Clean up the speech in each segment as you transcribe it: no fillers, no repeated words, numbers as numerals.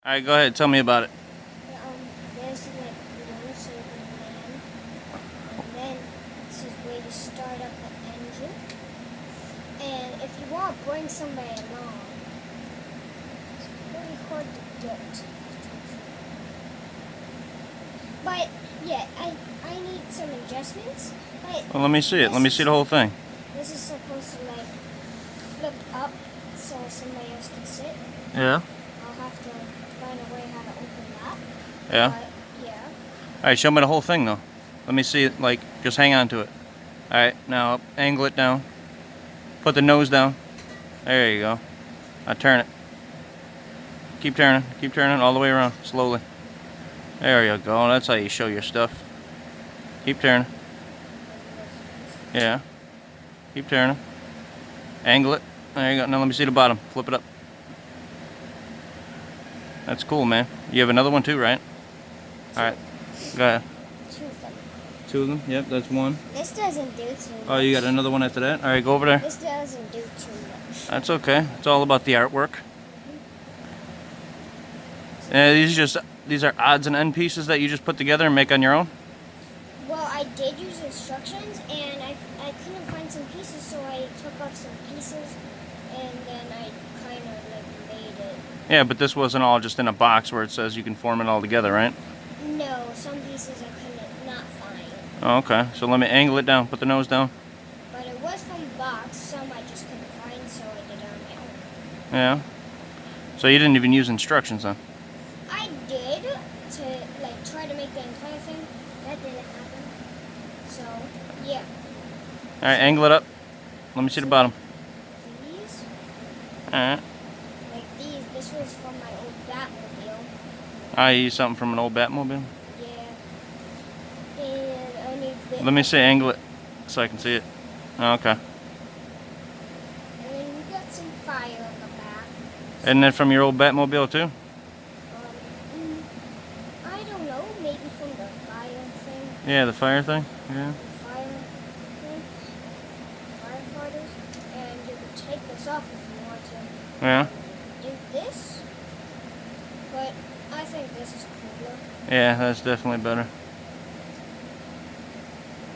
All right, go ahead. Tell me about it. There's like blue so you can land, and then it says way to start up the engine. And if you want to bring somebody along, it's pretty hard to get. But yeah, I need some adjustments. But Well, let me see it. Let me see the whole thing. this is supposed to like flip up so somebody else can sit. Yeah. I'll have to find a way how to open that. Yeah. But yeah. All right, show me the whole thing though. Let me see it. Like, just hang on to it. All right, now angle it down. Put the nose down. There you go. Now turn it. Keep turning all the way around, slowly. There you go. That's how you show your stuff. Keep turning. Yeah. Keep turning. Angle it. There you go. Now let me see the bottom. Flip it up. That's cool, man. You have another one too, right? All right. Go ahead. Two of them. Two of them? Yep, that's one. This doesn't do too much. Oh, you got another one after that? All right, go over there. This doesn't do too much. That's okay. It's all about the artwork. These are odds and end pieces that you just put together and make on your own? Well, I did use instructions, and I couldn't find some pieces, so I took off some pieces, and then I kind of like made it. Yeah, but this wasn't all just in a box where it says you can form it all together, right? No, some pieces I couldn't not find. Oh, okay. So let me angle it down. Put the nose down. But it was from a box. Some I just couldn't find, so I did it on my own. Yeah. So you didn't even use instructions then? I did to like try to make the entire thing. That didn't happen. So yeah. All right, angle it up. Let me see the bottom. These, All right. like these. This was from my old Batmobile. I used something from an old Batmobile. Yeah. And I need this. Let me see, angle it so I can see it. Oh, okay. And then you got some fire on the back. Isn't that from your old Batmobile too? I don't know. Maybe from the fire thing. Yeah, the fire thing. Yeah. The fire thing. Firefighters. And you can take this off if you want to. Yeah. Do this. But I think this is cooler. Yeah, that's definitely better.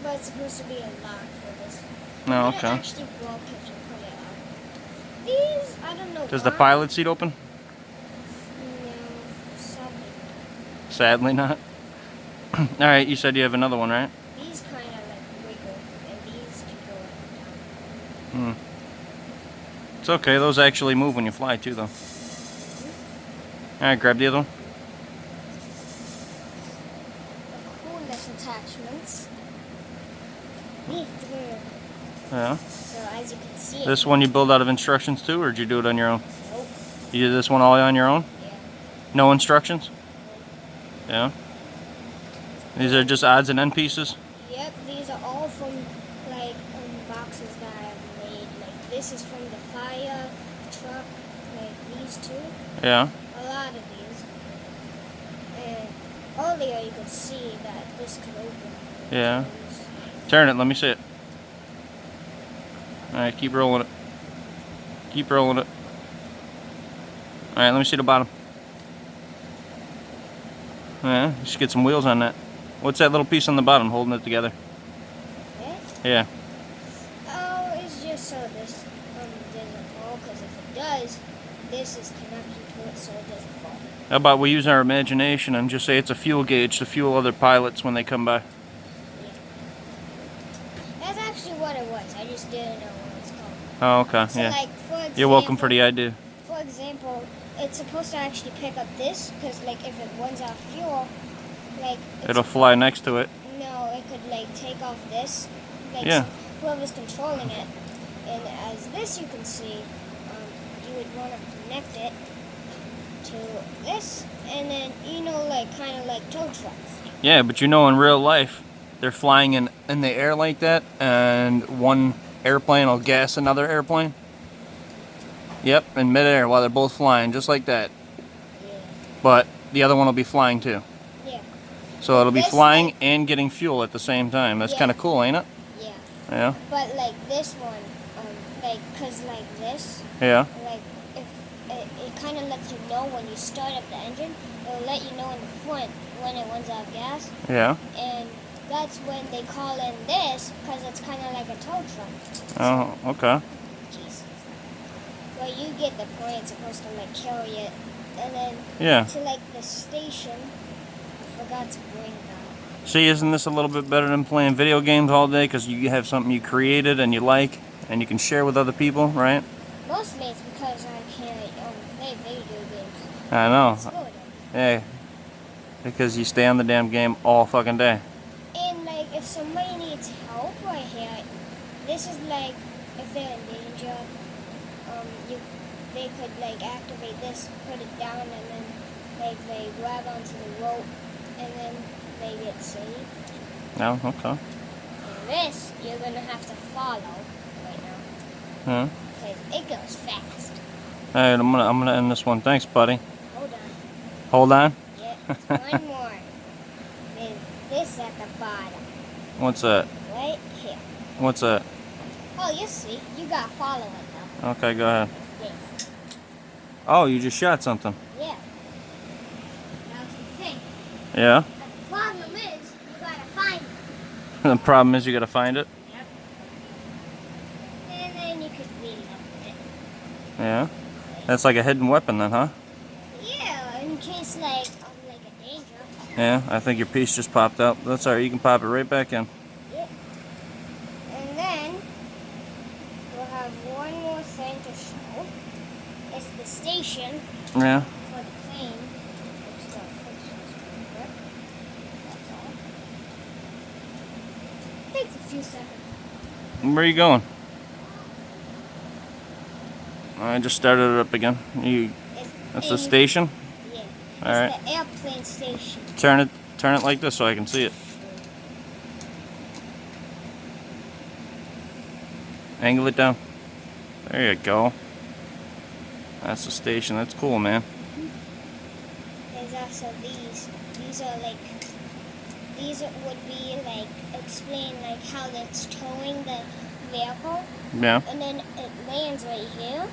But it's supposed to be a lock for this. No, But it okay. actually broke if you put it on. These, I don't know. Does the why. pilot seat open? No, sadly. Sadly not. All right, you said you have another one, right? These kind of like wiggle, and these can go up and down. It's okay. Those actually move when you fly too, though. All right, grab the other one. The coolness attachments. These three. Yeah. So as you can see. This one you build out of instructions too, or did you do it on your own? Nope. You did this one all on your own? Yeah. No instructions? Yeah. These are just odds and end pieces? Yep, these are all from like boxes that I've made. Like this is from the fire truck, like these two. Yeah. A lot of these. And earlier you could see that this could open. Yeah. Turn it, let me see it. Alright, keep rolling it. Keep rolling it. Alright, let me see the bottom. Yeah, you should get some wheels on that. What's that little piece on the bottom holding it together? It? Yeah. Oh, it's just so this doesn't fall, because if it does, this is connected to it so it doesn't fall. How about we use our imagination and just say it's a fuel gauge to fuel other pilots when they come by? Yeah. That's actually what it was. I just didn't know what it's called. Oh, okay, So yeah. like, for example, You're welcome for the idea. For example, it's supposed to actually pick up this, because like if it runs out of fuel, like It'll fly next to it. No, it could like take off this, like Yeah. whoever's controlling it. And as this you can see, you would want to connect it to this, and then like kind of like tow trucks. Yeah, but in real life, they're flying in the air like that, and one airplane will gas another airplane. Yep, in midair while they're both flying, just like that. Yeah. But the other one will be flying too. Yeah. So it'll be This, flying like- and getting fuel at the same time. That's Yeah. kind of cool, ain't it? Yeah. Yeah. But like this one, like, cause like this, Yeah. like if it kind of lets you know when you start up the engine. It will let you know in the front when it runs out of gas. Yeah. And that's when they call in this, because it's kind of like a tow truck. Oh, okay. Jesus. Well, you get the point. It's supposed to like carry it. And then Yeah. to like the station, I forgot to bring that. See, isn't this a little bit better than playing video games all day? Because you have something you created and you like, and you can share with other people, right? Mostly it's because I can't play video games. I know. Let's go then. Yeah. Because you stay on the damn game all fucking day. And like if somebody needs help right here, this is like if they're in danger, they could like activate this, put it down, and then like they grab onto the rope, and then they get saved. No, okay. And this you're gonna have to follow right now Yeah. because it goes fast. All right, I'm gonna end this one. Thanks, buddy. Hold on. Hold on. Yeah, one more. There's this at the bottom, What's that? right here. What's that? Oh, you see, you gotta follow it though. Okay, go ahead. It's this. Oh, you just shot something. Yeah. That's the thing. Yeah. The problem is, you gotta find it. The problem is you gotta find it. Yep. And then you could reload it. Yeah. That's like a hidden weapon then, huh? Yeah, in case like a danger. Yeah. I think your piece just popped up. That's alright. You can pop it right back in. Yep. And then we'll have one more thing to show. It's the station Yeah. for the plane. It's the fixtures for it. That's all. Takes a few seconds. Where are you going? I just started it up again. That's the and- station. Yeah. All right. It's the airplane station. Turn it like this so I can see it. Angle it down. There you go. That's the station. That's cool, man. There's also these. These are like, would be like explain like how it's towing the vehicle, Yeah. and then it lands right here.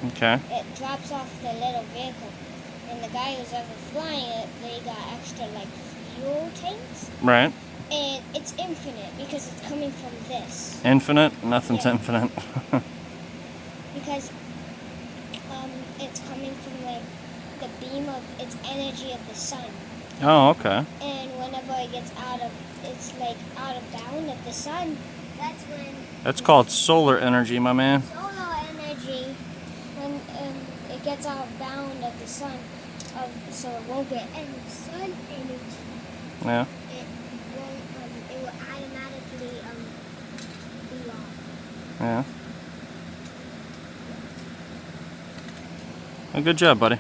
Okay. It drops off the little vehicle, and the guy who's ever flying it, they got extra like fuel tanks, Right. and it's infinite because it's coming from this. Infinite? Nothing's Yeah. infinite. Because it's coming from like the beam of its energy of the sun. Oh, okay. And whenever it gets it's like out of bound of the sun, that's when That's called solar energy, my man. solar energy, when it gets out of bound of the sun, so it won't get any sun energy. Yeah. It will automatically be off. Yeah. Well, good job, buddy.